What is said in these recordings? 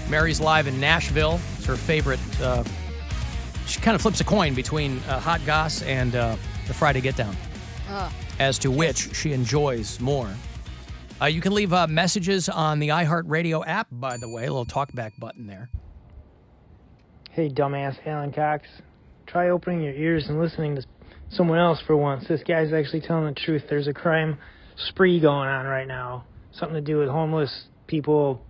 Mary's live in Nashville. It's her favorite. She kind of flips a coin between Hot Goss and the Friday Get Down as to which she enjoys more. You can leave messages on the iHeartRadio app, by the way. A little talkback button there. Hey, dumbass Alan Cox. Try opening your ears and listening to someone else for once. This guy's actually telling the truth. There's a crime spree going on right now. Something to do with homeless people.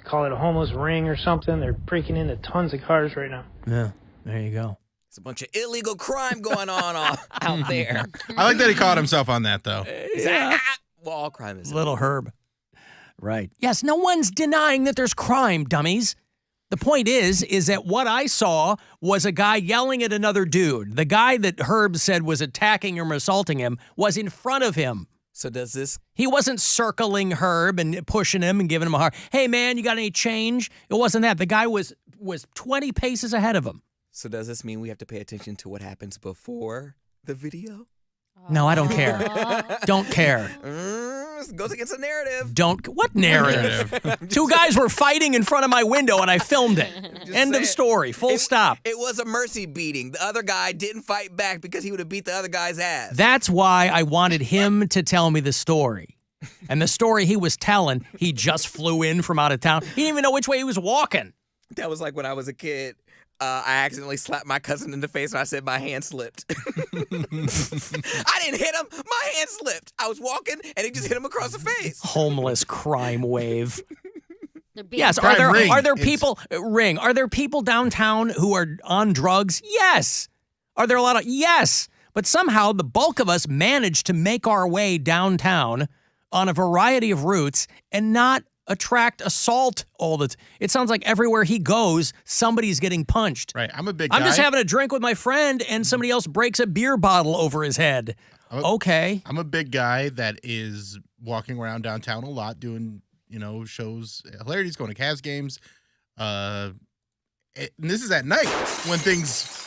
Call it a homeless ring or something. They're breaking into tons of cars right now. Yeah, there you go. It's a bunch of illegal crime going on out there. I like that he caught himself on that, though. Yeah. Well, all crime is Little Herb. Right. Yes, no one's denying that there's crime, dummies. The point is that what I saw was a guy yelling at another dude. The guy that Herb said was attacking him or assaulting him was in front of him. So does this... He wasn't circling Herb and pushing him and giving him a hard, hey, man, you got any change? It wasn't that. The guy was 20 paces ahead of him. So does this mean we have to pay attention to what happens before the video? No, I don't care. Don't care. Goes against the narrative. What narrative? Two guys were fighting in front of my window and I filmed it. End of story. Full stop. It was a mercy beating. The other guy didn't fight back because he would have beat the other guy's ass. That's why I wanted him to tell me the story. And the story he was telling, he just flew in from out of town. He didn't even know which way he was walking. That was like when I was a kid. I accidentally slapped my cousin in the face and I said my hand slipped. I didn't hit him. My hand slipped. I was walking and he just hit him across the face. Homeless crime wave. Yes, are there people Are there people downtown who are on drugs? Yes. Are there a lot of yes. But somehow the bulk of us manage to make our way downtown on a variety of routes and not attract assault all the time. It sounds like everywhere he goes, somebody's getting punched. Right. I'm a big guy. I'm just having a drink with my friend and somebody else breaks a beer bottle over his head. Okay. I'm a big guy that is walking around downtown a lot doing, shows, hilarities, going to Cavs games. And this is at night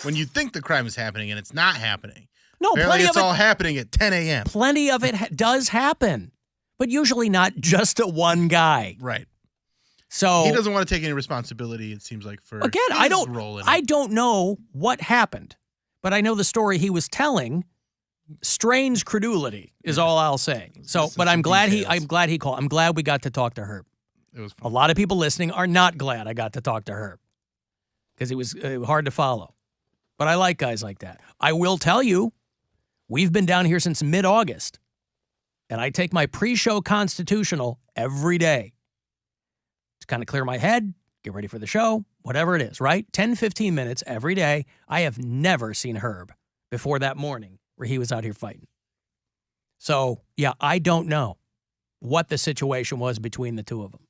when you think the crime is happening and it's not happening. No, apparently it's all happening at 10 a.m. Plenty of it does happen. But usually not just to one guy. Right. So he doesn't want to take any responsibility, it seems like, for again, his role in it. I don't know what happened, but I know the story he was telling. Strange credulity is all I'll say. So, but I'm glad he called. I'm glad we got to talk to Herb. It was fun. A lot of people listening are not glad I got to talk to Herb because it was hard to follow. But I like guys like that. I will tell you, we've been down here since mid-August. And I take my pre-show constitutional every day to kind of clear my head, get ready for the show, whatever it is, right? 10, 15 minutes every day. I have never seen Herb before that morning where he was out here fighting. So, yeah, I don't know what the situation was between the two of them.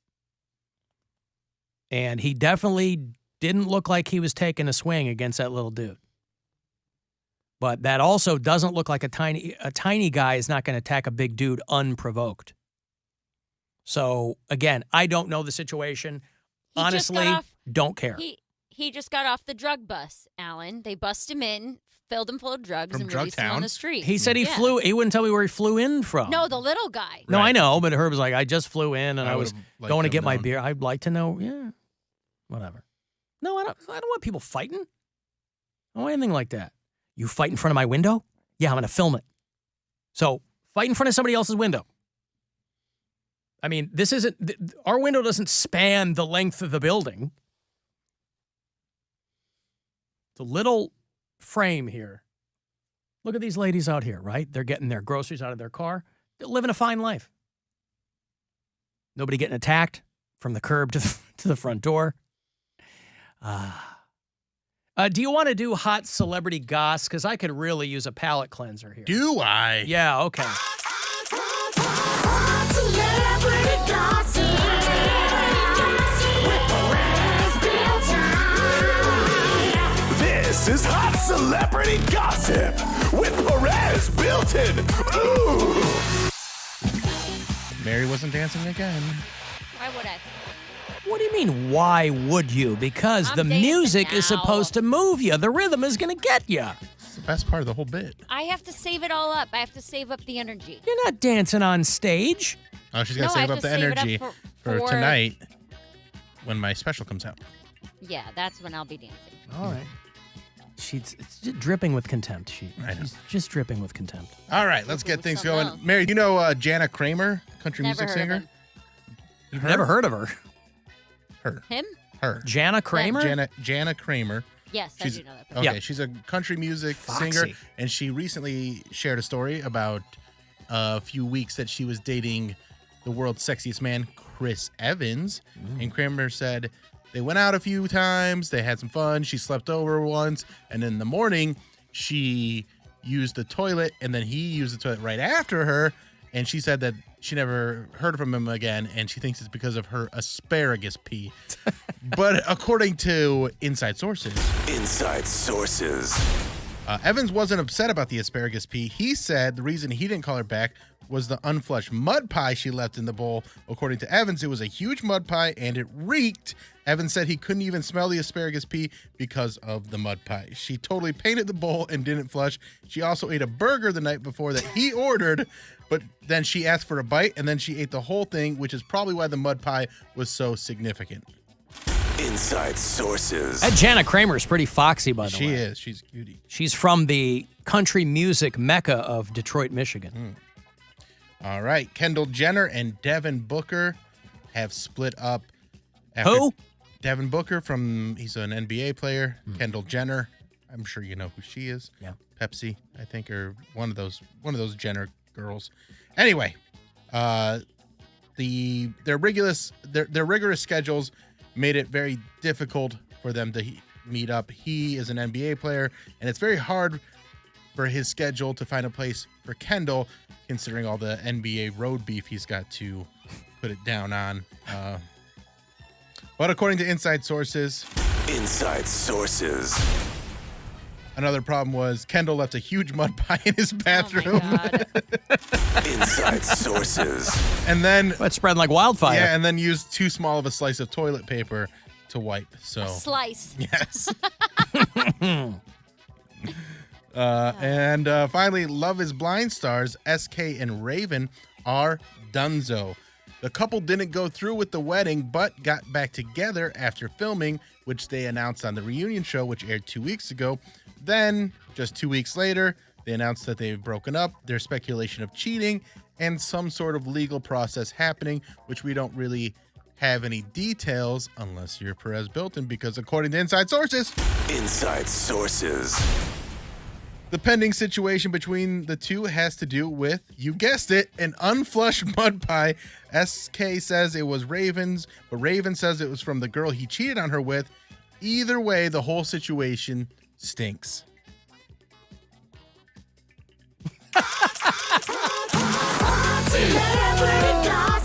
And he definitely didn't look like he was taking a swing against that little dude. But that also doesn't look like a tiny guy is not going to attack a big dude unprovoked. So, again, I don't know the situation. Honestly, don't care. He just got off the drug bus, Alan. They bust him in, filled him full of drugs, and released him on the street. He said he flew. He wouldn't tell me where he flew in from. No, the little guy. No, I know, but Herb was like, I just flew in, and I was going to get my beer. I'd like to know, whatever. No, I don't want people fighting. I don't want anything like that. You fight in front of my window? Yeah, I'm going to film it. So, fight in front of somebody else's window. I mean, our window doesn't span the length of the building. The little frame here. Look at these ladies out here, right? They're getting their groceries out of their car. They're living a fine life. Nobody getting attacked from the curb to the front door. Do you want to do hot celebrity goss? Because I could really use a palate cleanser here. Do I? Yeah, okay. Hot celebrity gossip. This is Hot Celebrity Gossip with Perez, Bilton. Ooh. Mary wasn't dancing again. Why would I? What do you mean, why would you? Because the music is supposed to move you. The rhythm is going to get you. It's the best part of the whole bit. I have to save it all up. I have to save up the energy. You're not dancing on stage. Oh, she's got to save up the energy for tonight. when my special comes out. Yeah, that's when I'll be dancing. All right. It's just dripping with contempt. I know. She's just dripping with contempt. All right, let's get things Something going. else. Mary, you know Jana Kramer, country Never music heard of singer? him. You've never heard of her. Him? Her. Jana Kramer? Jana Kramer. Yes, I She's- do know that. Okay, Yeah. she's a country music Foxy. singer, and she recently shared a story about a few weeks that she was dating the world's sexiest man, Chris Evans. And Kramer said they went out a few times, they had some fun, she slept over once, and in the morning she used the toilet, and then he used the toilet right after her, and she said that she never heard from him again, and she thinks it's because of her asparagus pee. But according to inside sources, Evans wasn't upset about the asparagus pee. He said the reason he didn't call her back was the unflushed mud pie she left in the bowl. According to Evans, it was a huge mud pie and it reeked. Evans said he couldn't even smell the asparagus pee because of the mud pie. She totally painted the bowl and didn't flush. She also ate a burger the night before that he ordered, but then she asked for a bite and then she ate the whole thing, which is probably why the mud pie was so significant. That Jana Kramer is pretty foxy, by the way. She is. She's a cutie. She's from the country music mecca of Detroit, Michigan. All right. Kendall Jenner and Devin Booker have split up. Who? Devin Booker he's an NBA player. Kendall Jenner, I'm sure you know who she is. Yeah. Pepsi, I think, or one of those Jenner girls. Anyway, their rigorous schedules made it very difficult for them to meet up. He is an NBA player, and it's very hard for his schedule to find a place for Kendall, considering all the NBA road beef he's got to put it down on. But according to inside sources, another problem was Kendall left a huge mud pie in his bathroom. Oh my God. And then That's spreading like wildfire. and then used too small of a slice of toilet paper to wipe. So Slice. yes. And finally, Love is Blind stars SK and Raven are donezo. The couple didn't go through with the wedding, but got back together after filming, which they announced on the reunion show, which aired 2 weeks ago. Then, just 2 weeks later, they announced that they've broken up. There's speculation of cheating and some sort of legal process happening, which we don't really have any details unless you're Perez Bilton, because according to inside sources, the pending situation between the two has to do with, you guessed it, an unflushed mud pie. SK says it was Raven's, but Raven says it was from the girl he cheated on her with. Either way, the whole situation stinks.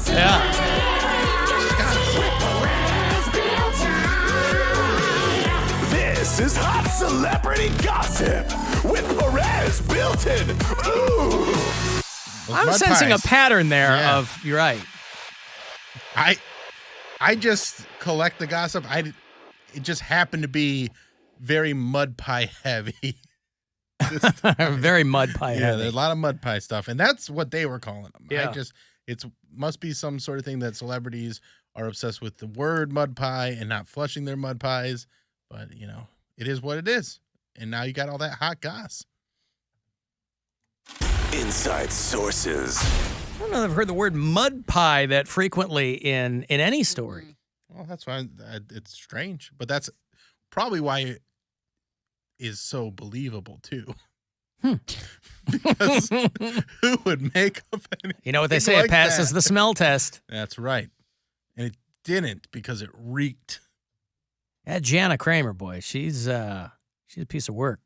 Yeah. This is Hot Celebrity Gossip with Perez Bilton. Ooh. Those I'm mud sensing pies. a pattern there Yeah. of, you're right. I just collect the gossip. It just happened to be very mud pie heavy. Very mud pie Yeah, heavy. there's a lot of mud pie stuff, and that's what they were calling them. Yeah. It must be some sort of thing that celebrities are obsessed with the word mud pie and not flushing their mud pies. But it is what it is, and now you got all that hot goss. Inside Sources. I don't know if I've heard the word mud pie that frequently in any story. Well, that's why it's strange, but that's probably why it is so believable too. Because who would make up anything? You know what they say, like it passes that? the smell test. That's right, and it didn't because it reeked. That Jana Kramer, boy, she's a piece of work.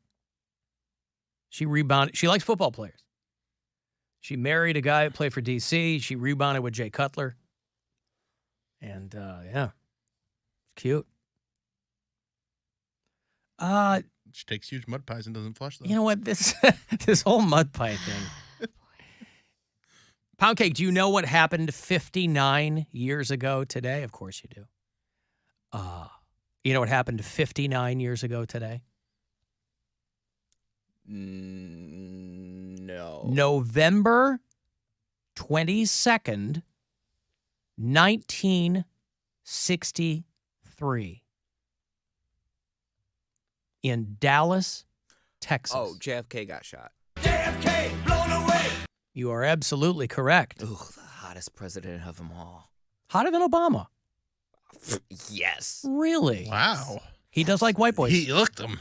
She rebounded. She likes football players. She married a guy who played for DC. She rebounded with Jay Cutler. And yeah, cute. She takes huge mud pies and doesn't flush them. You know what? This this whole mud pie thing. Poundcake, do you know what happened 59 years ago today? Of course you do. You know what happened 59 years ago today? No. November 22nd, 1963. 1973 in Dallas, Texas. Oh, JFK got shot. You are absolutely correct. Ooh, the hottest president of them all. Hotter than Obama. Yes. Really? Wow. He does like white boys. He looked them.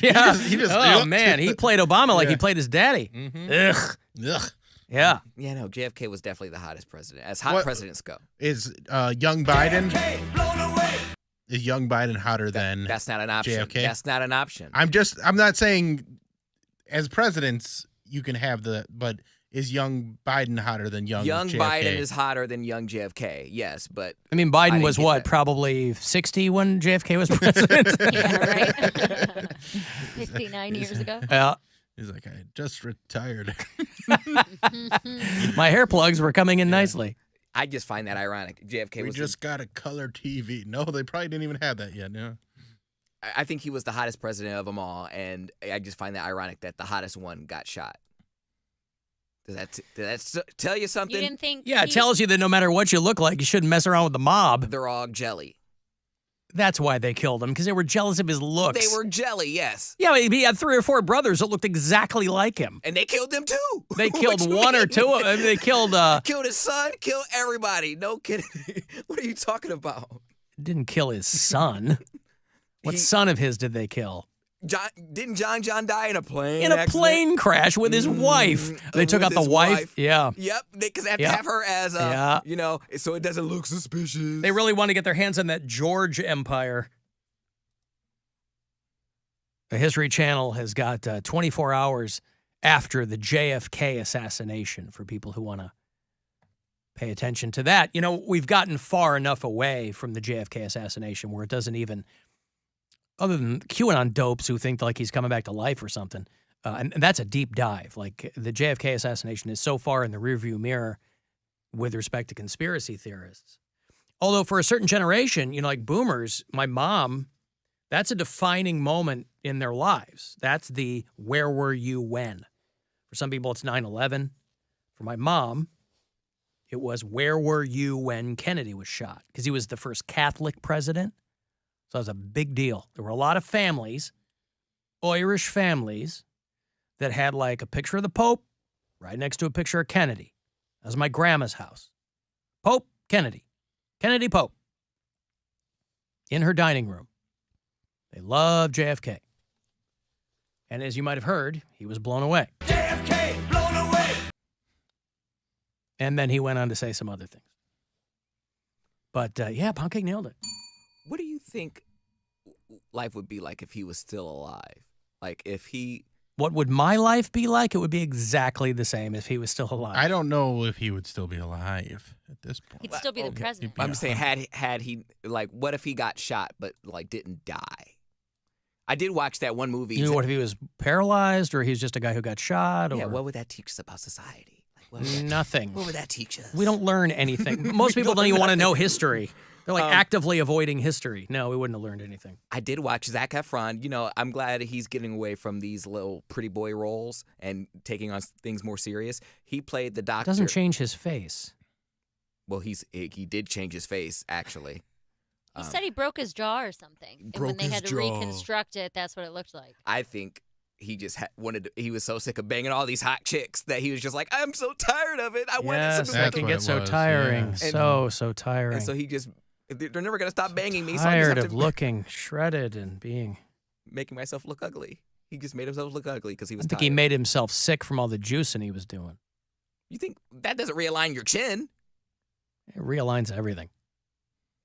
yeah. he just oh, looked. man. He played Obama like Yeah. he played his daddy. Ugh. Ugh. Yeah. Yeah, no, JFK was definitely the hottest president, as hot What- presidents go. Is young Biden? Is young Biden hotter than? That's not an option. JFK? That's not an option. I'm not saying as presidents you can have but is young Biden hotter than young JFK? Biden is hotter than young JFK, yes, but I mean, I Biden didn't was get what, that. probably 60 when JFK was president? Yeah, right. 59 years ago. Yeah. He's like, I just retired. My hair plugs were coming in nicely. I just find that ironic. JFK We was just got a color TV. No, they probably didn't even have that yet. No. I think he was the hottest president of them all, and I just find that ironic that the hottest one got shot. Does that tell you something? You didn't think? Yeah, it tells you that no matter what you look like, you shouldn't mess around with the mob. They're all jelly. That's why they killed him, because they were jealous of his looks. They were jelly, yes. Yeah, he had 3 or 4 brothers that looked exactly like him. And they killed them too. They killed What you one or mean? two. They killed. Killed his son, killed everybody. No kidding. What are you talking about? Didn't kill his son. What son of his did they kill? Didn't John die in a plane In a accident? plane crash with his wife. They took with out the his wife. Yeah. Yep, because they have to Yep. have her as Yeah. so it doesn't look suspicious. They really want to get their hands on that George Empire. The History Channel has got 24 hours after the JFK assassination for people who want to pay attention to that. You know, we've gotten far enough away from the JFK assassination where it doesn't even, other than QAnon dopes who think like he's coming back to life or something, and that's a deep dive. Like the JFK assassination is so far in the rearview mirror with respect to conspiracy theorists. Although for a certain generation, you know, like boomers, my mom, that's a defining moment in their lives. That's the where were you when? For some people, it's 9/11. For my mom, it was where were you when Kennedy was shot? Because he was the first Catholic president. So it was a big deal. There were a lot of families, Irish families, that had like a picture of the Pope right next to a picture of Kennedy. That was my grandma's house. Pope, Kennedy. Kennedy, Pope. In her dining room. They loved JFK. And as you might have heard, he was blown away. JFK blown away. And then he went on to say some other things. But yeah, Poundcake nailed it. What do you think life would be like if he was still alive? Like if he What would my life be like? It would be exactly the same if he was still alive. I don't know if he would still be alive at this point. He'd still be the president. Yeah. I'm saying had he like what if he got shot but like didn't die? I did watch that one movie. You know, what if he was paralyzed or he's just a guy who got shot? Or Yeah, what would that teach us about society? Like, what would that, nothing. what would that teach us? We don't learn anything. Most people don't even want to know history. They're like actively avoiding history. No, we wouldn't have learned anything. I did watch Zac Efron. You know, I'm glad he's getting away from these little pretty boy roles and taking on things more serious. He played the doctor. Doesn't change his face. Well, he did change his face actually. He said he broke his jaw or something. And when broke they his had to jaw. reconstruct it, that's what it looked like. I think he just he was so sick of banging all these hot chicks that he was just like, I'm so tired of it. I wanted Yes, something that That's can what get it so was, tiring. yeah. So tiring. And so he just, they're never going to stop banging me. So I just Tired have of to looking shredded and being. making myself look ugly. He just made himself look ugly because he I was think tired. he made himself sick from all the juicing he was doing. You think that doesn't realign your chin? It realigns everything.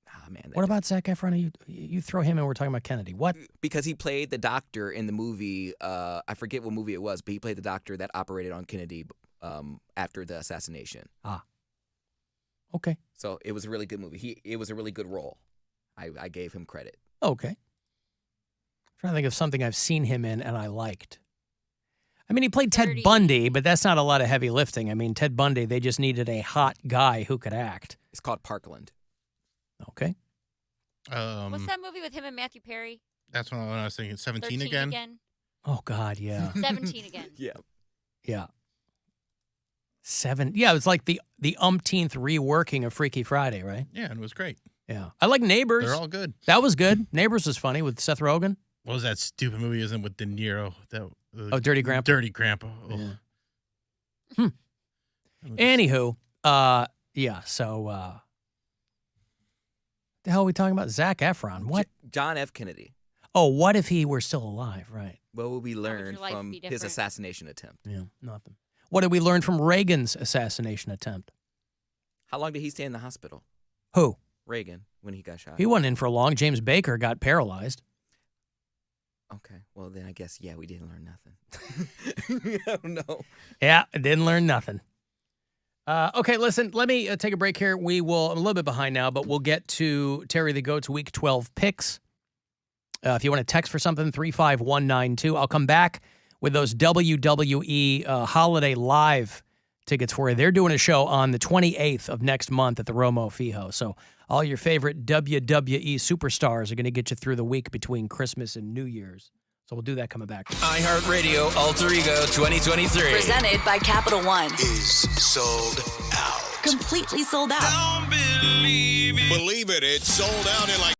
Ah, man. What about Zac Efron? You throw him in, we're talking about Kennedy. What? Because he played the doctor in the movie, I forget what movie it was, but he played the doctor that operated on Kennedy after the assassination. Okay. So it was a really good movie. It was a really good role. I gave him credit. Okay. I'm trying to think of something I've seen him in and I liked. I mean, he played Ted 30. Bundy, but that's not a lot of heavy lifting. I mean, Ted Bundy, they just needed a hot guy who could act. It's called Parkland. Okay. What's that movie with him and Matthew Perry? That's what I was thinking. 17 13 again? Oh, God, yeah. 17 again. Yeah. Yeah. 7. Yeah, it's like the umpteenth reworking of Freaky Friday, right? Yeah, and it was great. Yeah. I like Neighbors. They're all good. That was good. Neighbors was funny with Seth Rogen. What was that stupid movie? Isn't with De Niro? Dirty Grandpa. Dirty Grandpa. Oh. Anywho, yeah. So, the hell are we talking about? Zac Efron. What? John F. Kennedy. Oh, what if he were still alive? Right. What will we would learn your life from be his different? assassination attempt? Yeah, nothing. What did we learn from Reagan's assassination attempt? How long did he stay in the hospital? Who? Reagan, when he got shot. He wasn't in for long. James Baker got paralyzed. Okay, well then I guess we didn't learn nothing. I don't know. Yeah, I didn't learn nothing. Okay, listen, let me take a break here. I'm a little bit behind now, but we'll get to Terry the Goat's Week 12 picks. If you want to text for something, 35192. I'll come back with those WWE Holiday Live tickets for you. They're doing a show on the 28th of next month at the Romo Fijo. So all your favorite WWE superstars are going to get you through the week between Christmas and New Year's. So we'll do that coming back. iHeartRadio Alter Ego 2023. Presented by Capital One. Is sold out. Completely sold out. Don't believe it. Believe it, it's sold out in like